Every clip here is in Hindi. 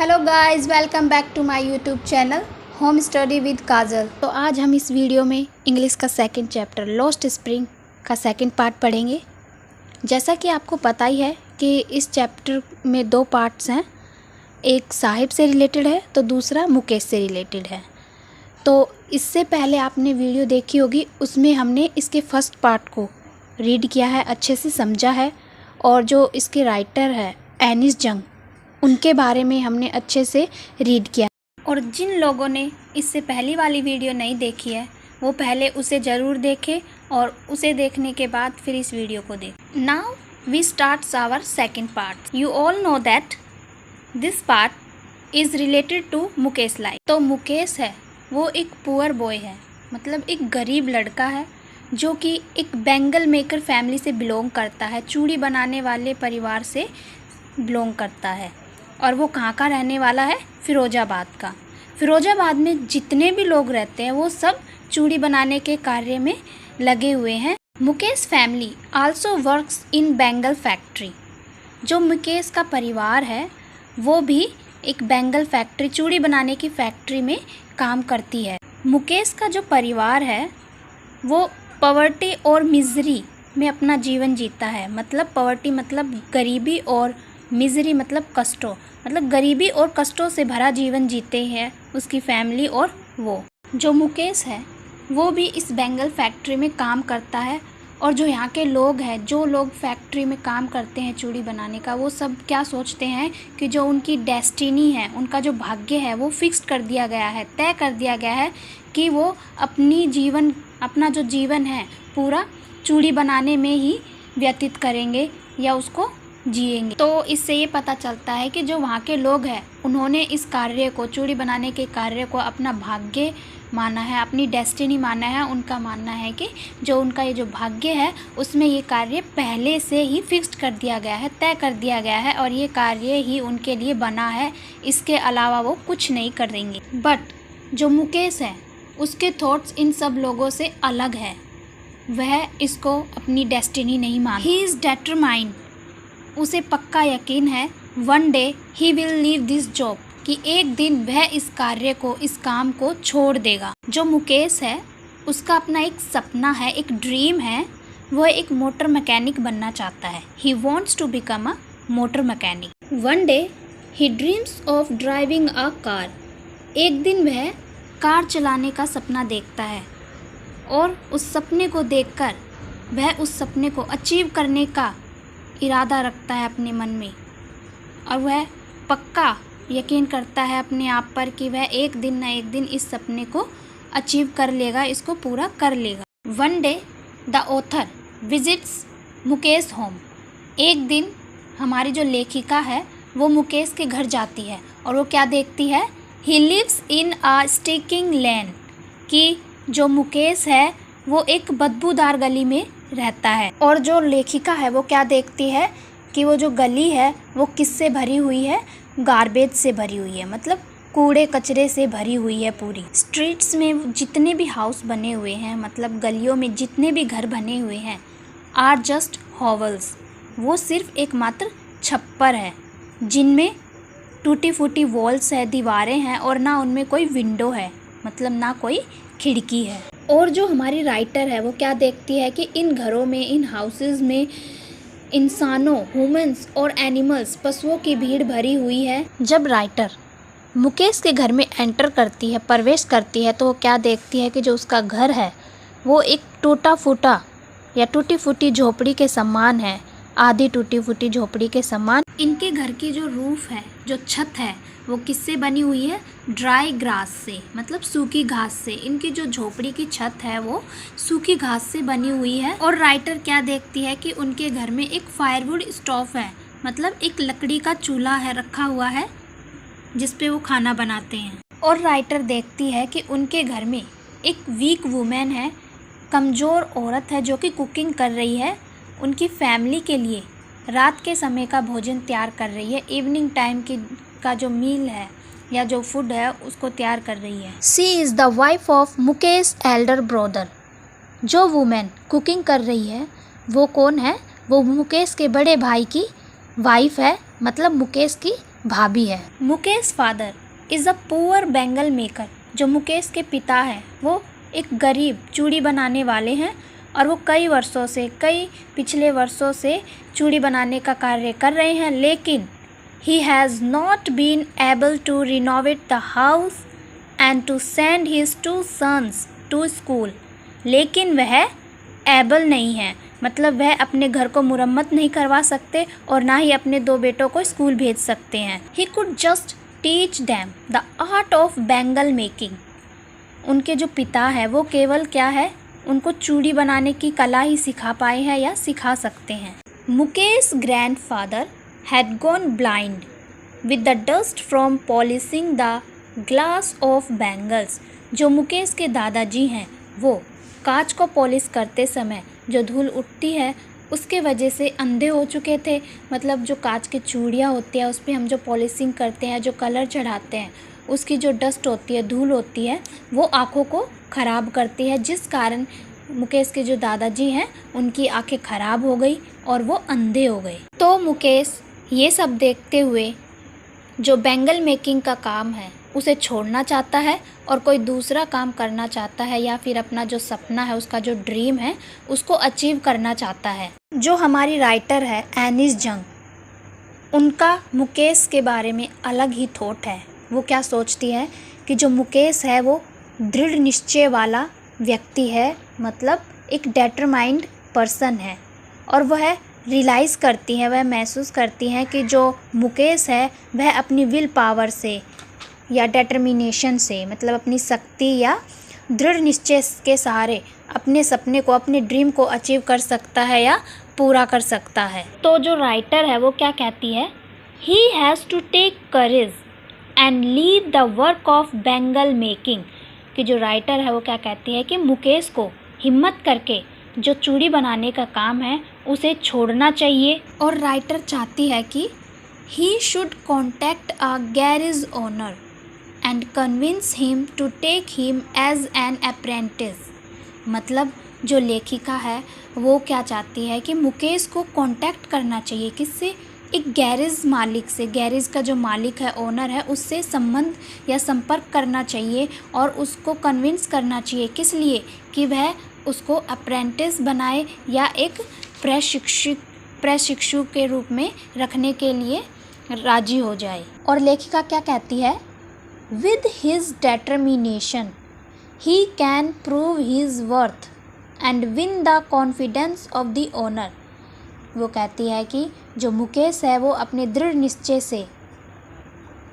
Hello guys, welcome back to my YouTube channel home study with Kajal. तो आज हम इस वीडियो में इंग्लिश का सेकंड चैप्टर लॉस्ट स्प्रिंग का सेकंड पार्ट पढ़ेंगे। जैसा कि आपको पता ही है कि इस चैप्टर में दो पार्ट्स हैं, एक साहिब से रिलेटेड है तो दूसरा मुकेश से रिलेटेड है। तो इससे पहले आपने वीडियो देखी होगी, उसमें हमने इसके फर्स्ट पार्ट को रीड किया है, अच्छे से समझा है, और जो इसके राइटर है एनिस जंग, उनके बारे में हमने अच्छे से रीड किया। और जिन लोगों ने इससे पहली वाली वीडियो नहीं देखी है वो पहले उसे ज़रूर देखें और उसे देखने के बाद फिर इस वीडियो को देखें। Now we start our second part. You all know that this part is related to Mukesh life. तो मुकेश है वो एक पुअर बॉय है, मतलब एक गरीब लड़का है जो कि एक बैंगल मेकर फैमिली से बिलोंग करता है, चूड़ी बनाने वाले परिवार से बिलोंग करता है। और वो कहाँ का रहने वाला है? फ़िरोज़ाबाद का। फ़िरोज़ाबाद में जितने भी लोग रहते हैं वो सब चूड़ी बनाने के कार्य में लगे हुए हैं। Mukesh family also works in bangle factory. जो मुकेश का परिवार है वो भी एक बैंगल फैक्ट्री, चूड़ी बनाने की फैक्ट्री में काम करती है। मुकेश का जो परिवार है वो पॉवर्टी और मिजरी में अपना जीवन जीता है। मतलब पॉवर्टी मतलब गरीबी और मिजरी मतलब कष्टों, मतलब गरीबी और कष्टों से भरा जीवन जीते हैं उसकी फैमिली। और वो जो मुकेश है वो भी इस बैंगल फैक्ट्री में काम करता है। और जो यहाँ के लोग हैं, जो लोग फैक्ट्री में काम करते हैं चूड़ी बनाने का, वो सब क्या सोचते हैं कि जो उनकी डेस्टिनी है, उनका जो भाग्य है वो फिक्स्ड कर दिया गया है, तय कर दिया गया है कि वो अपना जो जीवन है पूरा चूड़ी बनाने में ही व्यतीत करेंगे या उसको जिएंगे। तो इससे ये पता चलता है कि जो वहाँ के लोग हैं उन्होंने इस कार्य को, चूड़ी बनाने के कार्य को अपना भाग्य माना है, अपनी डेस्टिनी माना है। उनका मानना है कि जो उनका ये जो भाग्य है उसमें ये कार्य पहले से ही फिक्स्ड कर दिया गया है, तय कर दिया गया है, और ये कार्य ही उनके लिए बना है, इसके अलावा वो कुछ नहीं करेंगे। बट जो मुकेश है उसके थॉट्स इन सब लोगों से अलग है। वह इसको अपनी डेस्टिनी नहीं मानता। ही इज़ डिटरमाइंड, उसे पक्का यकीन है, one day he will leave this job, कि एक दिन वह इस कार्य को, इस काम को छोड़ देगा। जो मुकेश है उसका अपना एक सपना है, एक ड्रीम है, वह एक मोटर मैकेनिक बनना चाहता है। He wants to become a motor mechanic. One day he dreams of driving a car, एक दिन वह कार चलाने का सपना देखता है और उस सपने को देखकर वह उस सपने को अचीव करने का इरादा रखता है अपने मन में, और वह पक्का यकीन करता है अपने आप पर कि वह एक दिन ना एक दिन इस सपने को अचीव कर लेगा, इसको पूरा कर लेगा। One day the author visits Mukesh home, एक दिन हमारी जो लेखिका है वो मुकेश के घर जाती है और वो क्या देखती है? He lives in a sticking लेन, कि जो मुकेश है वो एक बदबूदार गली में रहता है। और जो लेखिका है वो क्या देखती है कि वो जो गली है वो किससे भरी हुई है? गार्बेज से भरी हुई है, मतलब कूड़े कचरे से भरी हुई है पूरी। स्ट्रीट्स में जितने भी हाउस बने हुए हैं, मतलब गलियों में जितने भी घर बने हुए हैं, आर जस्ट हॉवल्स, वो सिर्फ एकमात्र छप्पर है जिनमें टूटी फूटी वॉल्स है, दीवारें हैं, और ना उनमें कोई विंडो है, मतलब ना कोई खिड़की है। और जो हमारी राइटर है वो क्या देखती है कि इन घरों में, इन हाउसेस में इंसानों, ह्यूमंस और एनिमल्स, पशुओं की भीड़ भरी हुई है। जब राइटर मुकेश के घर में एंटर करती है, प्रवेश करती है, तो वो क्या देखती है कि जो उसका घर है वो एक टूटा फूटा या टूटी फूटी झोपड़ी के समान है, आधी टूटी फूटी झोपड़ी के समान। इनके घर की जो रूफ है, जो छत है, वो किससे बनी हुई है? ड्राई ग्रास से, मतलब सूखी घास से। इनकी जो झोपड़ी की छत है वो सूखी घास से बनी हुई है। और राइटर क्या देखती है कि उनके घर में एक फायरवुड स्टोव है, मतलब एक लकड़ी का चूल्हा है, रखा हुआ है जिस पे वो खाना बनाते हैं। और राइटर देखती है कि उनके घर में एक वीक वुमेन है, कमज़ोर औरत है, जो कि कुकिंग कर रही है, उनकी फैमिली के लिए रात के समय का भोजन तैयार कर रही है, इवनिंग टाइम का जो मील है या जो फूड है उसको तैयार कर रही है। She is the wife of Mukesh elder brother. जो वुमेन कुकिंग कर रही है वो कौन है? वो मुकेश के बड़े भाई की वाइफ है, मतलब मुकेश की भाभी है। Mukesh father is a poor bangle maker. जो मुकेश के पिता हैं वो एक गरीब चूड़ी बनाने वाले हैं और वो कई पिछले वर्षों से चूड़ी बनाने का कार्य कर रहे हैं, लेकिन he has not been able to renovate the house and to send his 2 sons to school। लेकिन वह एबल नहीं है, मतलब वह अपने घर को मुरम्मत नहीं करवा सकते और ना ही अपने 2 बेटों को स्कूल भेज सकते हैं। He could just teach them the art of bangle making। उनके जो पिता है वो केवल क्या है, उनको चूड़ी बनाने की कला ही सिखा पाए हैं या सिखा सकते हैं। Mukesh grandfather had gone blind with the dust from polishing the glass of bangles। जो मुकेश के दादाजी हैं वो कांच को पॉलिश करते समय जो धूल उठती है उसके वजह से अंधे हो चुके थे। मतलब जो कांच की चूड़ियाँ होती हैं उस पर हम जो पॉलिशिंग करते हैं, जो कलर चढ़ाते हैं, उसकी जो डस्ट होती है, धूल होती है, वो आँखों को ख़राब करती है, जिस कारण मुकेश के जो दादाजी हैं उनकी आंखें ख़राब हो गई और वो अंधे हो गए। तो मुकेश ये सब देखते हुए जो बैंगल मेकिंग का काम है उसे छोड़ना चाहता है और कोई दूसरा काम करना चाहता है, या फिर अपना जो सपना है, उसका जो ड्रीम है, उसको अचीव करना चाहता है। जो हमारी राइटर है एनिस जंग, उनका मुकेश के बारे में अलग ही थॉट है। वो क्या सोचती है कि जो मुकेश है वो दृढ़ निश्चय वाला व्यक्ति है, मतलब एक डिटरमाइंड पर्सन है, और वह रियलाइज़ करती हैं, वह महसूस करती हैं कि जो मुकेश है वह अपनी विल पावर से या डिटर्मिनेशन से, मतलब अपनी शक्ति या दृढ़ निश्चय के सहारे अपने सपने को, अपने ड्रीम को अचीव कर सकता है या पूरा कर सकता है। तो जो राइटर है वो क्या कहती है, he has to take courage and leave the work of bangle making. कि जो राइटर है वो क्या कहती है कि मुकेश को हिम्मत करके जो चूड़ी बनाने का काम है उसे छोड़ना चाहिए, और राइटर चाहती है कि he should contact a garage owner and convince him to take him as an apprentice. मतलब जो लेखिका है वो क्या चाहती है कि मुकेश को कांटेक्ट करना चाहिए, किससे, एक गैरेज मालिक से। गैरेज का जो मालिक है, ओनर है, उससे संबंध या संपर्क करना चाहिए और उसको कन्विंस करना चाहिए, किस लिए, कि वह उसको अप्रेंटिस बनाए या एक प्रशिक्षु के रूप में रखने के लिए राजी हो जाए। और लेखिका क्या कहती है, with his determination he can prove his worth and win the confidence of the owner. वो कहती है कि जो मुकेश है वो अपने दृढ़ निश्चय से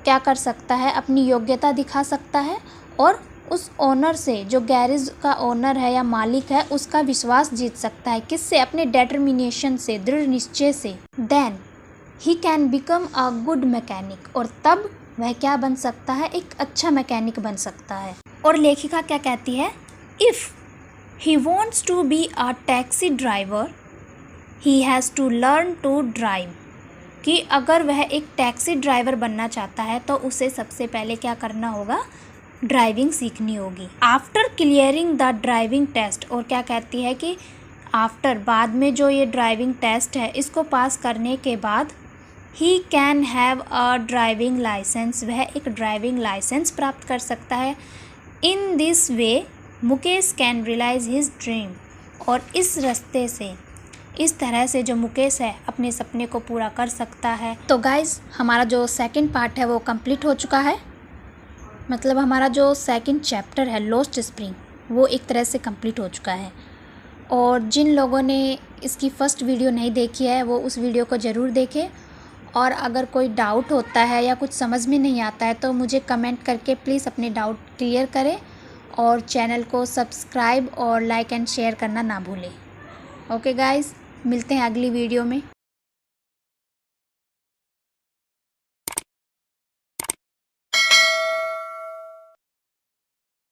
क्या कर सकता है, अपनी योग्यता दिखा सकता है और उस ओनर से, जो गैरेज का ओनर है या मालिक है, उसका विश्वास जीत सकता है, किससे, अपने डिटर्मिनेशन से, दृढ़ निश्चय से। Then he can become a good mechanic. और तब वह क्या बन सकता है, एक अच्छा मैकेनिक बन सकता है। और लेखिका क्या कहती है, if he wants to be a taxi driver he has to learn to drive. कि अगर वह एक टैक्सी ड्राइवर बनना चाहता है तो उसे सबसे पहले क्या करना होगा, ड्राइविंग सीखनी होगी। After clearing the driving test. और क्या कहती है कि आफ्टर, बाद में जो ये ड्राइविंग टेस्ट है इसको पास करने के बाद he can have a driving licence. वह एक ड्राइविंग लाइसेंस प्राप्त कर सकता है। In this way Mukesh can realise his dream. और इस रास्ते से, इस तरह से जो मुकेश है अपने सपने को पूरा कर सकता है। तो गाइज़, हमारा जो सेकंड पार्ट है वो कंप्लीट हो चुका है। मतलब हमारा जो सेकंड चैप्टर है लॉस्ट स्प्रिंग, वो एक तरह से कंप्लीट हो चुका है। और जिन लोगों ने इसकी फ़र्स्ट वीडियो नहीं देखी है वो उस वीडियो को ज़रूर देखें। और अगर कोई डाउट होता है या कुछ समझ में नहीं आता है तो मुझे कमेंट करके प्लीज़ अपने डाउट क्लियर करें, और चैनल को सब्सक्राइब और लाइक एंड शेयर करना ना भूलें। ओके गाइज़, मिलते हैं अगली वीडियो में।